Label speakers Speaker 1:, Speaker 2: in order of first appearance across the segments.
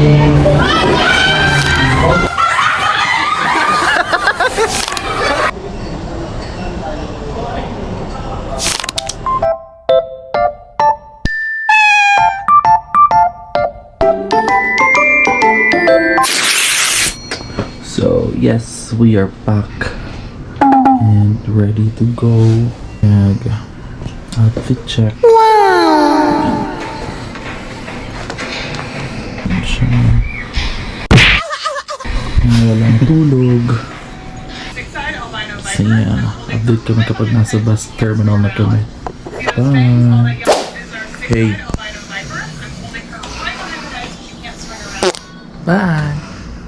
Speaker 1: So yes, we are back and ready to go. Outfit check. Walang tulog. So yeah, update kami kapag nasa bus terminal na kami. Bye! Hey! Bye!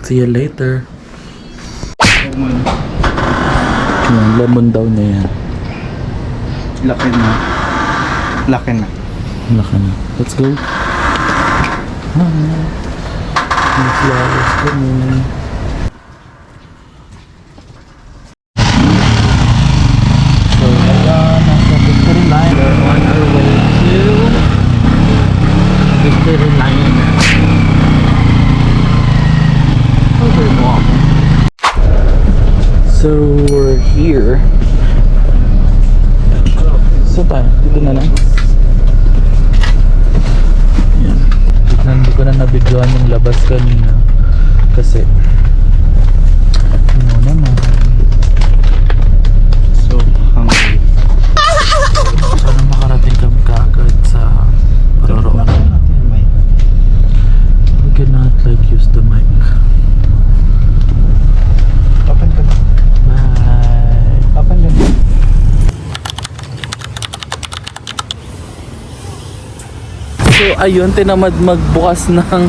Speaker 1: See you later! Yung lemon daw niya yan.
Speaker 2: Laki na. Laki na.
Speaker 1: Laki na. Let's go! Hi! May flowers kami. So, ayan, nasa Victory Line. We're on our way to Victory Line. Overwalk. So, we're here. So tayo, dito na lang. Yan. Hindi ko na nabidyoan yung labas kanina. Kasi, ano naman.
Speaker 2: So hungry.
Speaker 1: Sana makarating kami kaagad sa paroroonan. We cannot like use the mic.
Speaker 2: Open ka na.
Speaker 1: Bye!
Speaker 2: Open ka na.
Speaker 1: So ayun, tinamad magbukas ng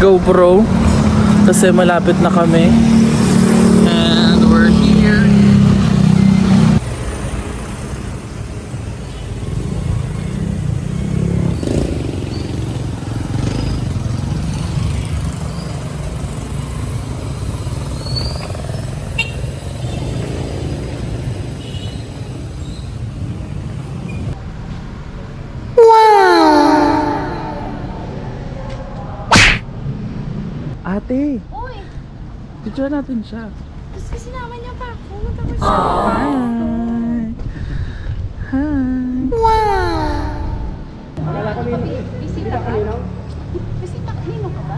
Speaker 1: GoPro kasi malapit na kami and we're here. Ate,
Speaker 3: Uy!
Speaker 1: picture natin siya.
Speaker 3: Tapos kasi naman niya pa ako. Tapos siya.
Speaker 1: Hi! Hi!
Speaker 3: Bisita ka? Bisita ka? Nino ka ba?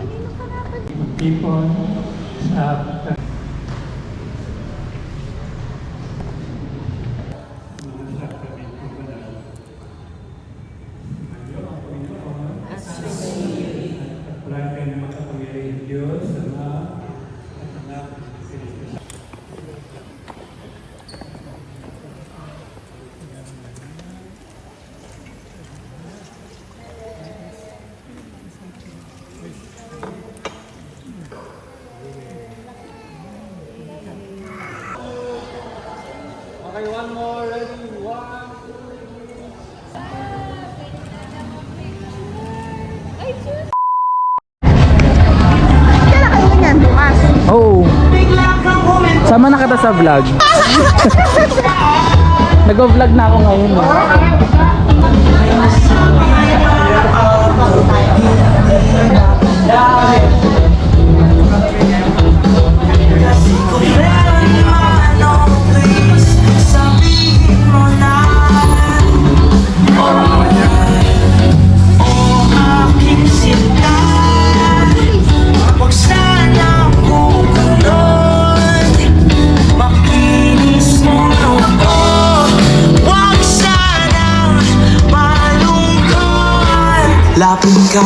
Speaker 3: Nino ka dapat.
Speaker 1: People sa
Speaker 2: Okay, one more. Ready? One.
Speaker 3: Ay, sus! Kailan kayo ganyan, Tomas?
Speaker 1: oh! Sama na kita sa vlog. Nag-vlog na ako ngayon.
Speaker 4: Lapit ka.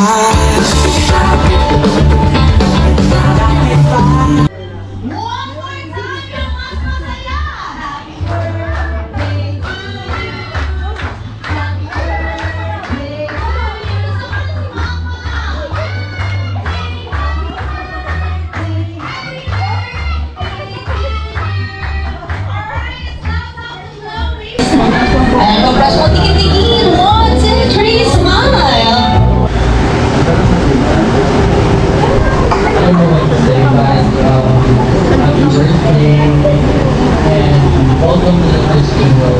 Speaker 3: Ayan, brush mo, tingin-tingin. 1, 2, 3, smile!
Speaker 1: Happy birthday and welcome to the festival.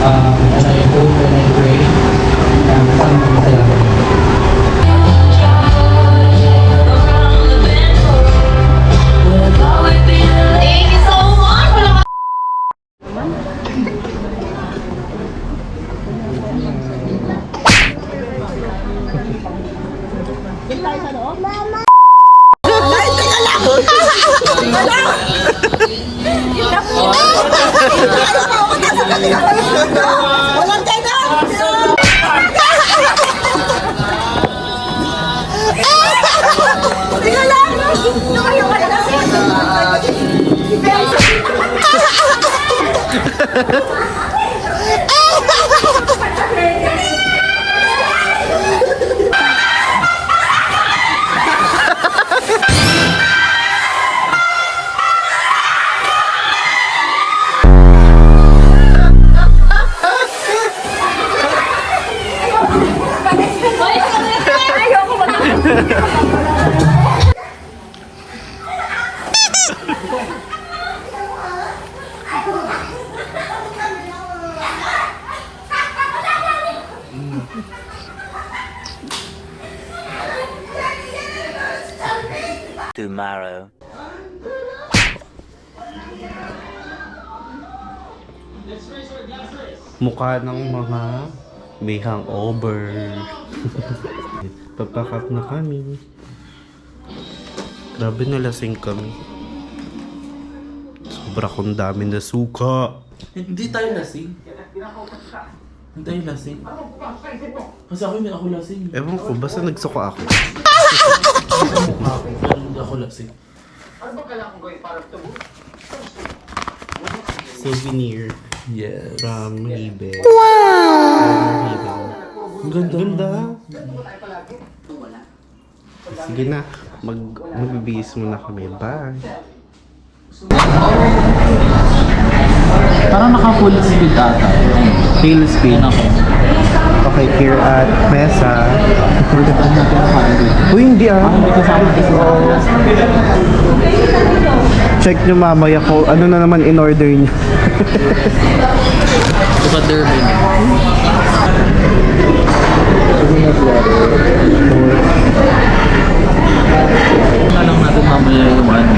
Speaker 1: And I hope and I pray
Speaker 4: Walang kaya Teka lang! Tumayo ka na! Ayoko
Speaker 5: tomorrow.
Speaker 2: Mukha ng mga may hangover. Papakap na kami. Grabe nalasing kami. Sobra kong dami na suka.
Speaker 1: Hindi tayo lasing. Hindi tayo lasing. Kasi ako hindi ako lasing.
Speaker 2: Ewan ko, basta nagsuka ako.
Speaker 1: Pero hindi ako lasing.
Speaker 2: Souvenir
Speaker 1: Yes.
Speaker 2: from Libe.
Speaker 1: Ang ganda.
Speaker 2: Ganda. Sige na, magbibihis muna kami. Bye.
Speaker 1: Parang naka-full speed ata. Full speed ako.
Speaker 2: Okay, here at Mesa. Uy, hindi ah. Check nyo mamaya ko ano na naman in order nyo.
Speaker 1: Diba Derby? Alam natin mamaya yung ano.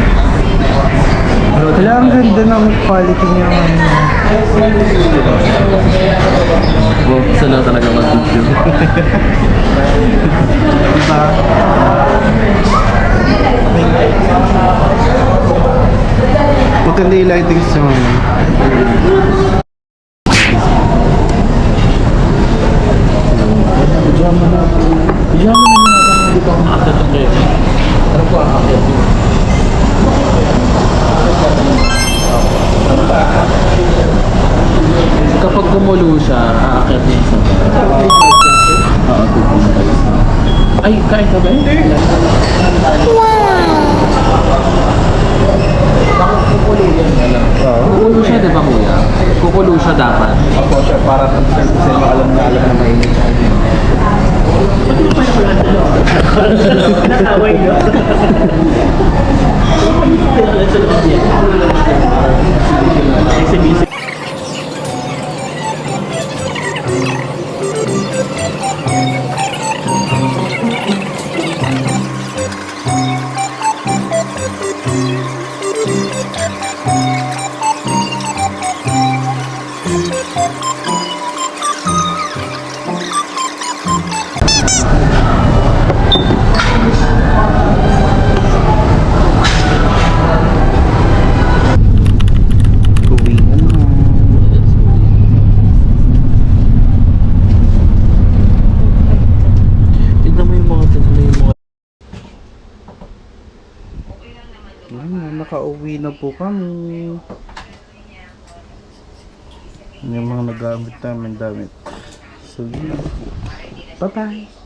Speaker 2: Wala, ang ganda ng quality niya.
Speaker 1: Wow, sila talaga mag-YouTube.
Speaker 2: Diba? Maganda yung lighting sa mga.
Speaker 1: Pijama na yun. Hindi pa akong akit ang kayo. Ano po ang akit? Kapag kumulo siya, aakyat niya sa oo, pupunta. Ay, kain ka ba? Bakit kukulo yan? Kukulo siya, di ba kuya? Kukulo siya dapat.
Speaker 2: Ako siya, para sa inyo alam na mainit.
Speaker 1: Nakaway nyo. Busy.
Speaker 2: Nakauwi na po kami. Yung mga nagamit namin damit. So, bye-bye.